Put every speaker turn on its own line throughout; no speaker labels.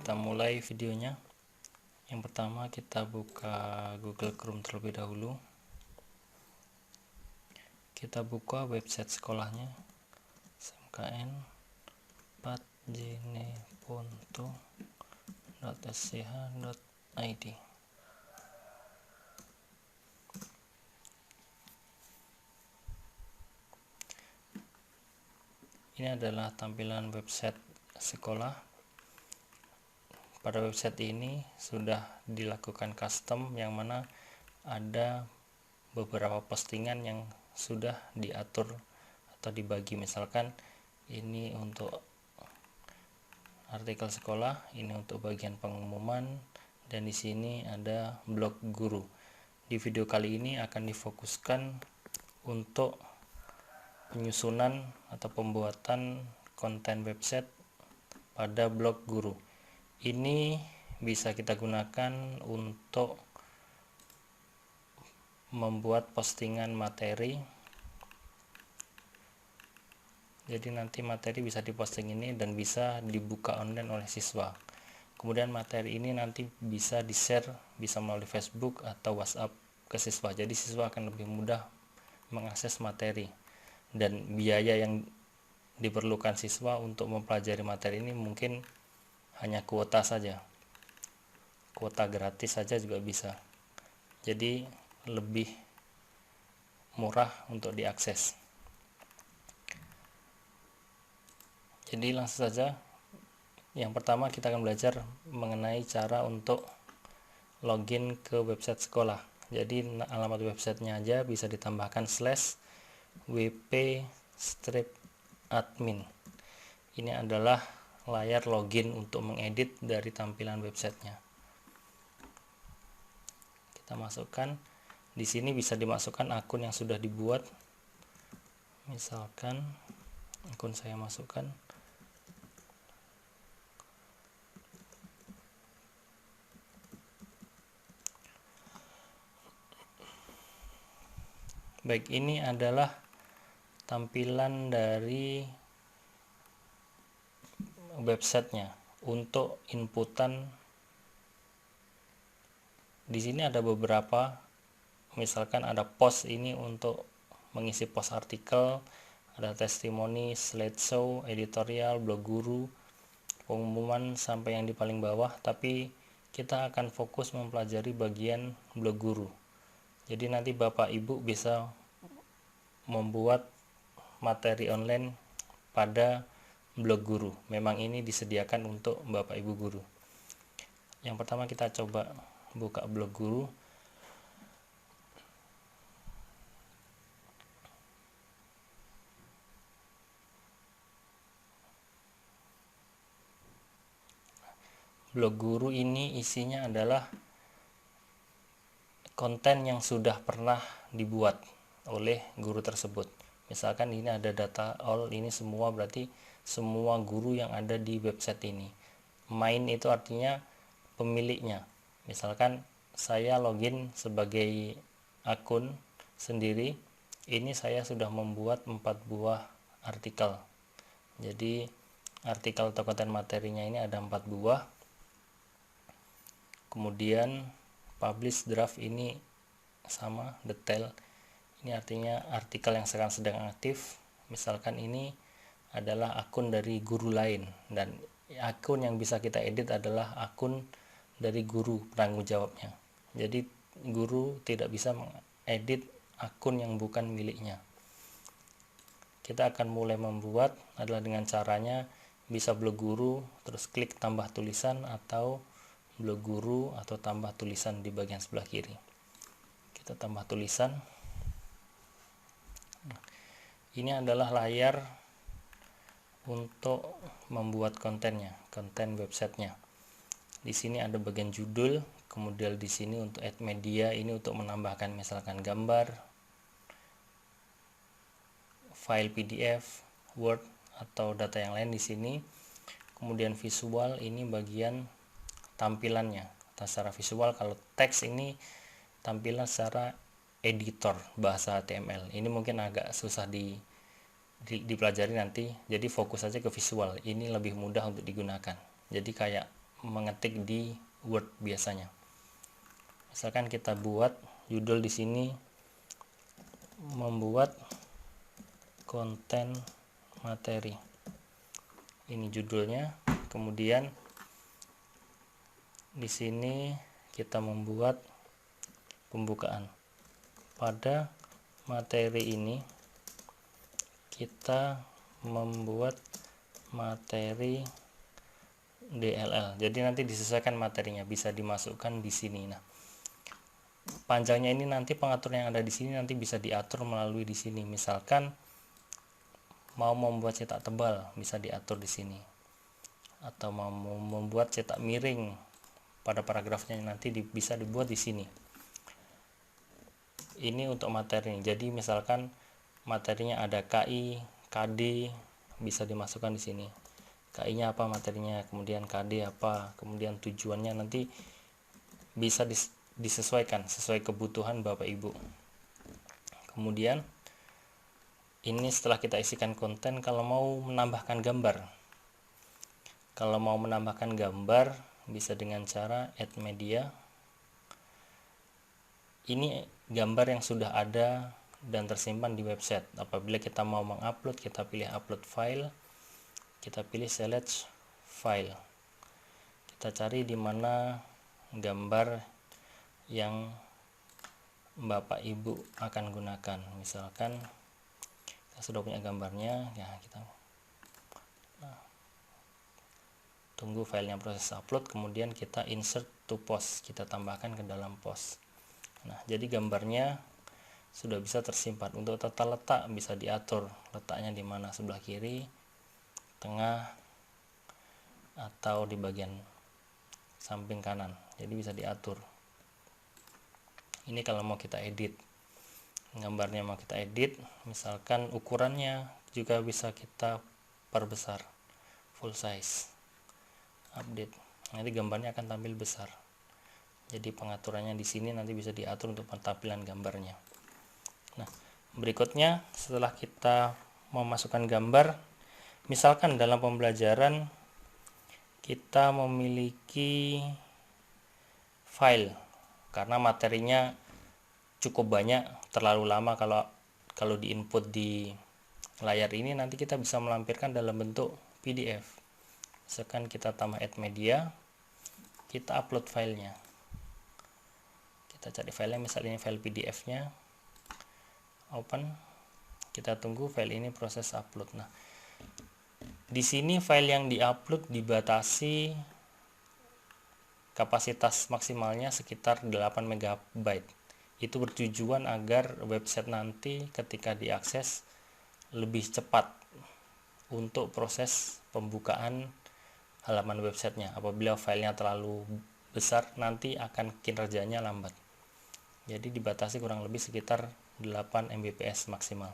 kita mulai videonya. Yang pertama kita buka Google Chrome terlebih dahulu. Kita buka website sekolahnya, smkn 4jneponto.sch.id. Ini adalah tampilan website sekolah. Pada website ini sudah dilakukan custom, yang mana ada beberapa postingan yang sudah diatur atau dibagi. Misalkan ini untuk artikel sekolah, ini untuk bagian pengumuman, dan di sini ada blog guru. Di video kali ini akan difokuskan untuk penyusunan atau pembuatan konten website pada blog guru. Ini bisa kita gunakan untuk membuat postingan materi. Jadi nanti materi bisa diposting ini dan bisa dibuka online oleh siswa. Kemudian materi ini nanti bisa di-share, bisa melalui Facebook atau WhatsApp ke siswa. Jadi siswa akan lebih mudah mengakses materi. Dan biaya yang diperlukan siswa untuk mempelajari materi ini mungkin hanya kuota saja, kuota gratis saja juga bisa. Jadi lebih murah untuk diakses. Jadi langsung saja, yang pertama kita akan belajar mengenai cara untuk login ke website sekolah. Jadi alamat websitenya aja bisa ditambahkan /wp-admin. Ini adalah layar login untuk mengedit dari tampilan websitenya. Kita masukkan. Di sini bisa dimasukkan akun yang sudah dibuat. Misalkan akun saya masukkan. Baik, ini adalah tampilan dari websitenya. Untuk inputan di sini ada beberapa, misalkan ada post, ini untuk mengisi post artikel, ada testimoni, slideshow, editorial, blog guru, pengumuman sampai yang di paling bawah. Tapi kita akan fokus mempelajari bagian blog guru. Jadi nanti Bapak Ibu bisa membuat materi online pada blog guru. Memang ini disediakan untuk Bapak Ibu guru. Yang pertama kita coba buka blog guru. Blog guru ini isinya adalah konten yang sudah pernah dibuat oleh guru tersebut. Misalkan ini ada data all, ini semua berarti semua guru yang ada di website ini. Main itu artinya pemiliknya. Misalkan saya login sebagai akun sendiri, ini saya sudah membuat 4 buah artikel. Jadi artikel atau konten materinya ini ada 4 buah. Kemudian publish draft ini sama, detail. Ini artinya artikel yang sekarang sedang aktif. Misalkan ini adalah akun dari guru lain, dan akun yang bisa kita edit adalah akun dari guru penanggung jawabnya. Jadi guru tidak bisa mengedit akun yang bukan miliknya. Kita akan mulai membuat adalah dengan caranya bisa blog guru, terus klik tambah tulisan, atau blog guru atau tambah tulisan di bagian sebelah kiri. Kita tambah tulisan. Ini adalah layar untuk membuat kontennya, konten websitenya. Di sini ada bagian judul, kemudian di sini untuk add media, ini untuk menambahkan misalkan gambar, file PDF, Word atau data yang lain di sini. Kemudian visual, ini bagian tampilannya secara visual. Kalau teks ini tampilan secara editor bahasa HTML. Ini mungkin agak susah dipelajari nanti, jadi fokus saja ke visual. Ini lebih mudah untuk digunakan. Jadi kayak mengetik di Word biasanya. Misalkan kita buat judul di sini, membuat konten materi. Ini judulnya. Kemudian di sini kita membuat pembukaan. Pada materi ini kita membuat materi DLL. Jadi nanti disesuaikan materinya, bisa dimasukkan di sini. Nah, panjangnya ini nanti pengaturan yang ada di sini nanti bisa diatur melalui di sini. Misalkan mau membuat cetak tebal bisa diatur di sini. Atau mau membuat cetak miring pada paragrafnya nanti bisa dibuat di sini. Ini untuk materi. Jadi misalkan materinya ada KI, KD, bisa dimasukkan di sini. KI-nya apa materinya, kemudian KD apa, kemudian tujuannya nanti bisa disesuaikan sesuai kebutuhan Bapak Ibu. Kemudian ini setelah kita isikan konten, kalau mau menambahkan gambar. Kalau mau menambahkan gambar bisa dengan cara add media. Ini gambar yang sudah ada dan tersimpan di website. Apabila kita mau mengupload, kita pilih upload file, kita pilih select file. Kita cari di mana gambar yang Bapak Ibu akan gunakan. Misalkan kita sudah punya gambarnya, ya kita tunggu filenya proses upload, kemudian kita insert to post, kita tambahkan ke dalam post. Nah, jadi gambarnya sudah bisa tersimpan. Untuk tata letak bisa diatur letaknya di mana, sebelah kiri, tengah, atau di bagian samping kanan. Jadi bisa diatur. Ini kalau mau kita edit gambarnya, mau kita edit, misalkan ukurannya juga bisa kita perbesar, full size, update. Nanti gambarnya akan tampil besar. Jadi pengaturannya di sini nanti bisa diatur untuk pentampilan gambarnya. Nah, berikutnya setelah kita memasukkan gambar, misalkan dalam pembelajaran kita memiliki file karena materinya cukup banyak, terlalu lama kalau diinput di layar ini, nanti kita bisa melampirkan dalam bentuk PDF. Misalkan kita tambah add media, kita upload filenya, kita cari filenya, misalnya ini file PDF-nya, open, kita tunggu file ini proses upload. Nah, di sini file yang diupload dibatasi kapasitas maksimalnya sekitar 8 MB. Itu bertujuan agar website nanti ketika diakses lebih cepat untuk proses pembukaan halaman websitenya. Apabila filenya terlalu besar, nanti akan kinerjanya lambat. Jadi dibatasi kurang lebih sekitar 8 Mbps maksimal.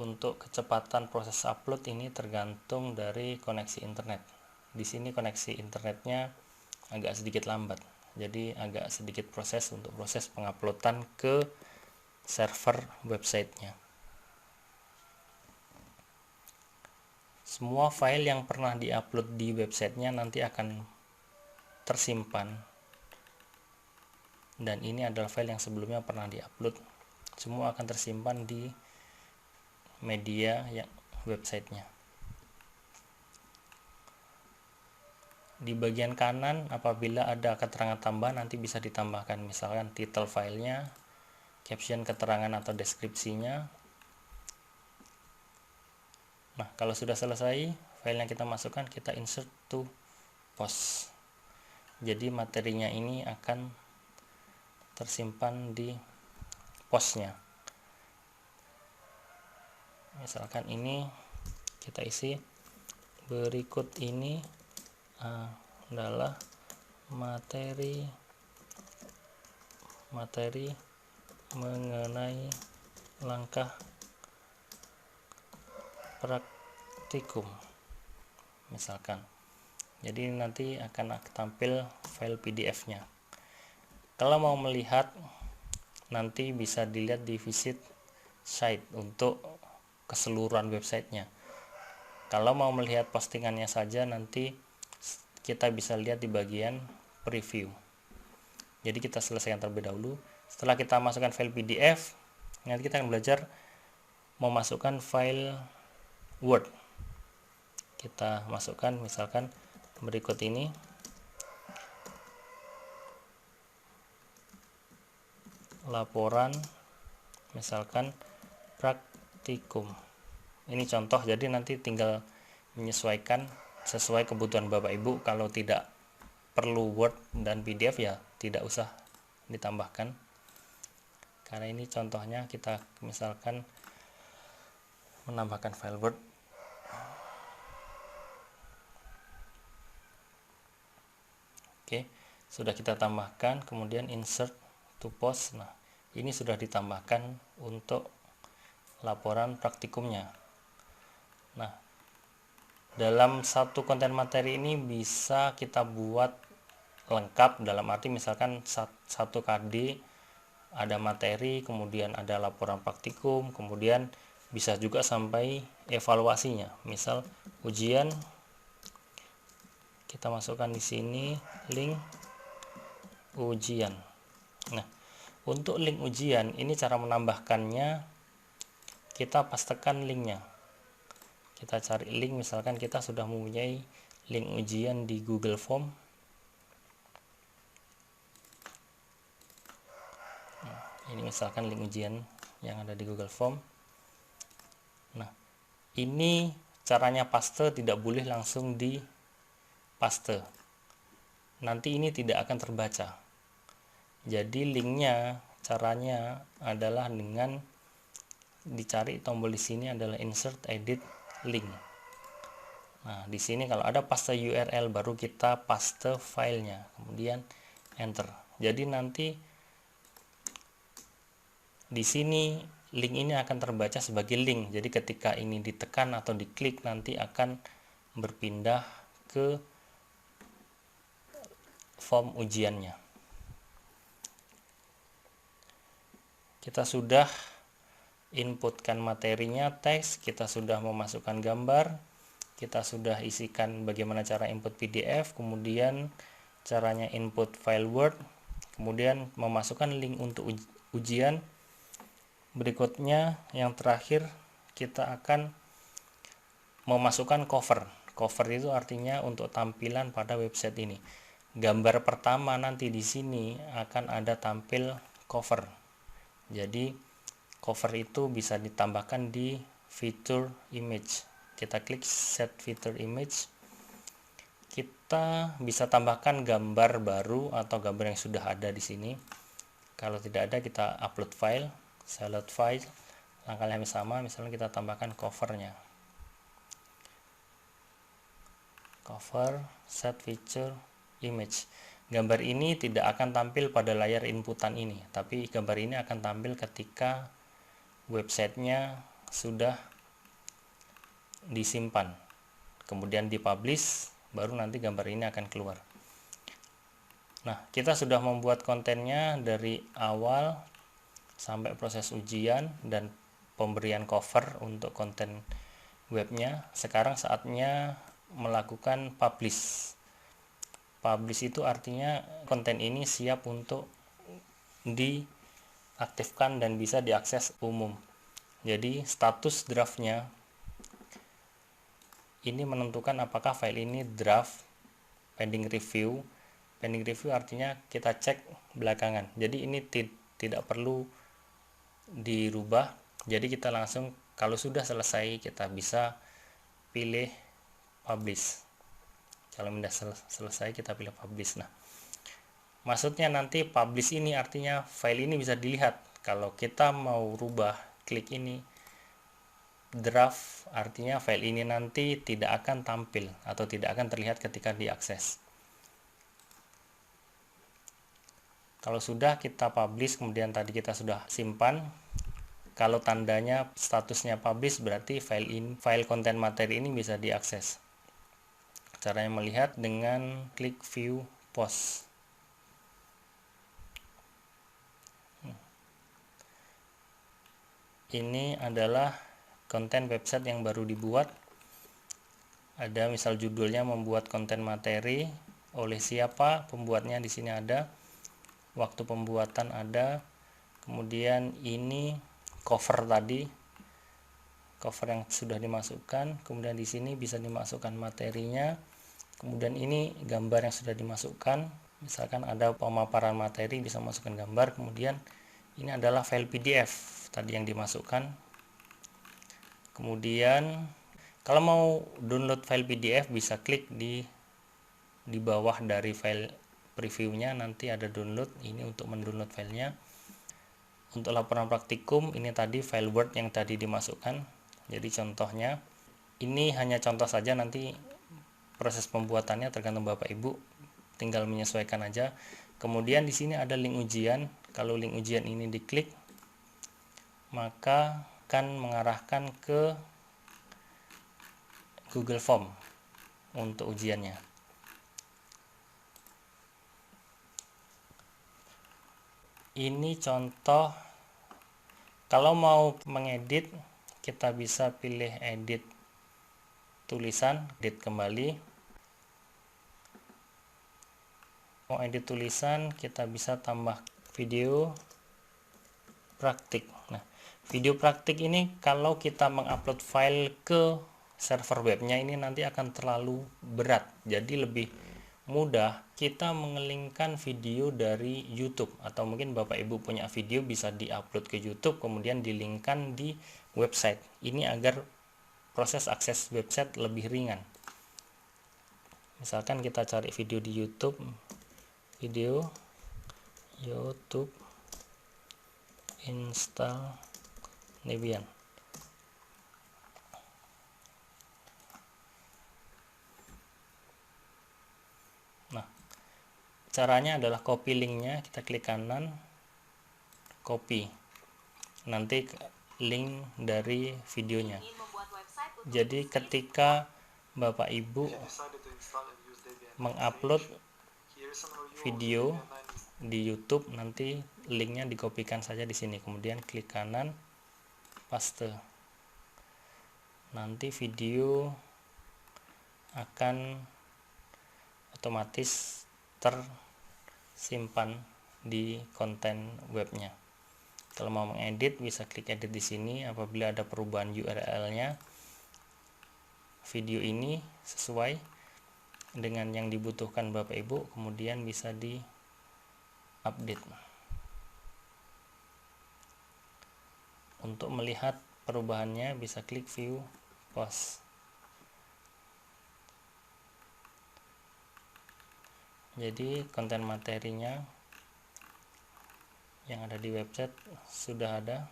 Untuk kecepatan proses upload ini tergantung dari koneksi internet. Di sini koneksi internetnya agak sedikit lambat, jadi agak sedikit proses untuk proses penguploadan ke server websitenya. Semua file yang pernah diupload di websitenya nanti akan tersimpan, dan ini adalah file yang sebelumnya pernah diupload. Semua akan tersimpan di media yang websitenya. Di bagian kanan, apabila ada keterangan tambahan nanti bisa ditambahkan, misalkan title filenya, caption keterangan atau deskripsinya. Nah, kalau sudah selesai file yang kita masukkan, kita insert to post. Jadi materinya ini akan tersimpan di postnya. Misalkan ini kita isi, berikut ini adalah materi mengenai langkah praktikum, misalkan. Jadi nanti akan tampil file PDF-nya. Kalau mau melihat, nanti bisa dilihat di visit site untuk keseluruhan websitenya. Kalau mau melihat postingannya saja, nanti kita bisa lihat di bagian preview. Jadi kita selesaikan terlebih dahulu. Setelah kita masukkan file PDF, nanti kita akan belajar memasukkan file Word. Kita masukkan misalkan berikut ini. Laporan misalkan praktikum. Ini contoh, jadi nanti tinggal menyesuaikan sesuai kebutuhan Bapak Ibu. Kalau tidak perlu Word dan PDF ya tidak usah ditambahkan. Karena ini contohnya kita misalkan menambahkan file Word. Oke, sudah kita tambahkan, kemudian insert to post. Nah, ini sudah ditambahkan untuk laporan praktikumnya. Nah, dalam satu konten materi ini bisa kita buat lengkap, dalam arti misalkan 1 KD ada materi, kemudian ada laporan praktikum, kemudian bisa juga sampai evaluasinya. Misal ujian, kita masukkan di sini link ujian. Nah, untuk link ujian ini cara menambahkannya, kita pastekan linknya. Kita cari link, misalkan kita sudah mempunyai link ujian di Google Form. Nah, ini misalkan link ujian yang ada di Google Form. Nah, ini caranya paste, tidak boleh langsung di paste. Nanti ini tidak akan terbaca. Jadi linknya caranya adalah dengan dicari tombol di sini adalah insert edit link. Nah, di sini kalau ada paste URL baru kita paste filenya, kemudian enter. Jadi nanti di sini link ini akan terbaca sebagai link. Jadi ketika ini ditekan atau diklik nanti akan berpindah ke form ujiannya. Kita sudah inputkan materinya, teks, kita sudah memasukkan gambar, kita sudah isikan bagaimana cara input PDF, kemudian caranya input file Word, kemudian memasukkan link untuk ujian. Berikutnya yang terakhir kita akan memasukkan cover. Cover itu artinya untuk tampilan pada website ini. Gambar pertama nanti di sini akan ada tampil cover. Jadi cover itu bisa ditambahkan di feature image. Kita klik set feature image. Kita bisa tambahkan gambar baru atau gambar yang sudah ada di sini. Kalau tidak ada kita upload file, select file. Langkah yang sama, misalnya kita tambahkan covernya. Cover set feature image. Gambar ini tidak akan tampil pada layar inputan ini, tapi gambar ini akan tampil ketika websitenya sudah disimpan, kemudian dipublish, baru nanti gambar ini akan keluar. Nah, kita sudah membuat kontennya dari awal sampai proses ujian dan pemberian cover untuk konten webnya. Sekarang saatnya melakukan publish. Publish itu artinya konten ini siap untuk diaktifkan dan bisa diakses umum. Jadi status draftnya ini menentukan apakah file ini draft, pending review. Pending review artinya kita cek belakangan. Jadi ini tidak perlu dirubah. Jadi kita langsung kalau sudah selesai kita bisa pilih publish. Kalau sudah selesai kita pilih publish. Nah, maksudnya nanti publish ini artinya file ini bisa dilihat. Kalau kita mau rubah, klik ini draft, artinya file ini nanti tidak akan tampil atau tidak akan terlihat ketika diakses. Kalau sudah kita publish, kemudian tadi kita sudah simpan, kalau tandanya statusnya publish berarti file konten materi ini bisa diakses. Caranya melihat dengan klik view post. Ini adalah konten website yang baru dibuat. Ada misal judulnya membuat konten materi, oleh siapa pembuatnya, di sini ada, waktu pembuatan ada, kemudian ini cover tadi, cover yang sudah dimasukkan, kemudian di sini bisa dimasukkan materinya, kemudian ini gambar yang sudah dimasukkan, misalkan ada pemaparan materi bisa masukkan gambar, kemudian ini adalah file PDF tadi yang dimasukkan. Kemudian kalau mau download file PDF bisa klik di bawah dari file previewnya, nanti ada download, ini untuk mendownload filenya. Untuk laporan praktikum ini tadi file Word yang tadi dimasukkan. Jadi contohnya ini hanya contoh saja, nanti proses pembuatannya tergantung Bapak Ibu, tinggal menyesuaikan aja. Kemudian di sini ada link ujian. Kalau link ujian ini diklik, maka akan mengarahkan ke Google Form untuk ujiannya. Ini contoh, kalau mau mengedit kita bisa pilih edit tulisan, edit kembali. Mau edit tulisan kita bisa tambah video praktik. Nah, video praktik ini kalau kita mengupload file ke server webnya ini nanti akan terlalu berat, jadi lebih mudah kita mengelingkan video dari YouTube, atau mungkin Bapak Ibu punya video bisa diupload ke YouTube kemudian dilingkan di website ini agar proses akses website lebih ringan. Misalkan kita cari video di YouTube, video YouTube install Debian. Nah, caranya adalah copy linknya, kita klik kanan, copy, nanti link dari videonya. Jadi ketika Bapak Ibu mengupload video di YouTube, nanti linknya dikopikan saja di sini, kemudian klik kanan, paste. Nanti video akan otomatis tersimpan di konten webnya. Kalau mau mengedit bisa klik edit di sini. Apabila ada perubahan URL-nya, video ini sesuai dengan yang dibutuhkan Bapak Ibu, kemudian bisa di-update. Untuk melihat perubahannya bisa klik view post. Jadi konten materinya yang ada di website sudah ada.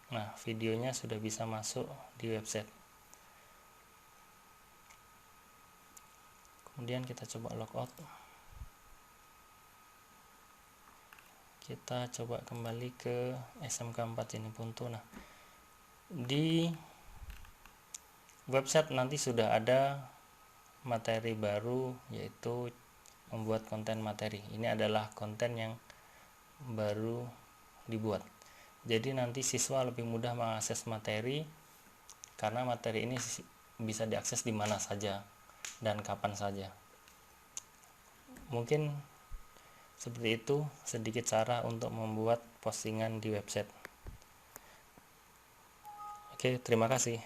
Nah, videonya sudah bisa masuk di website. Kemudian kita coba logout. Kita coba kembali ke SMK 4 ini Ubuntu. Nah, di website nanti sudah ada materi baru, yaitu membuat konten materi. Ini adalah konten yang baru dibuat. Jadi nanti siswa lebih mudah mengakses materi karena materi ini bisa diakses di mana saja dan kapan saja. Mungkin seperti itu sedikit cara untuk membuat postingan di website. Oke, terima kasih.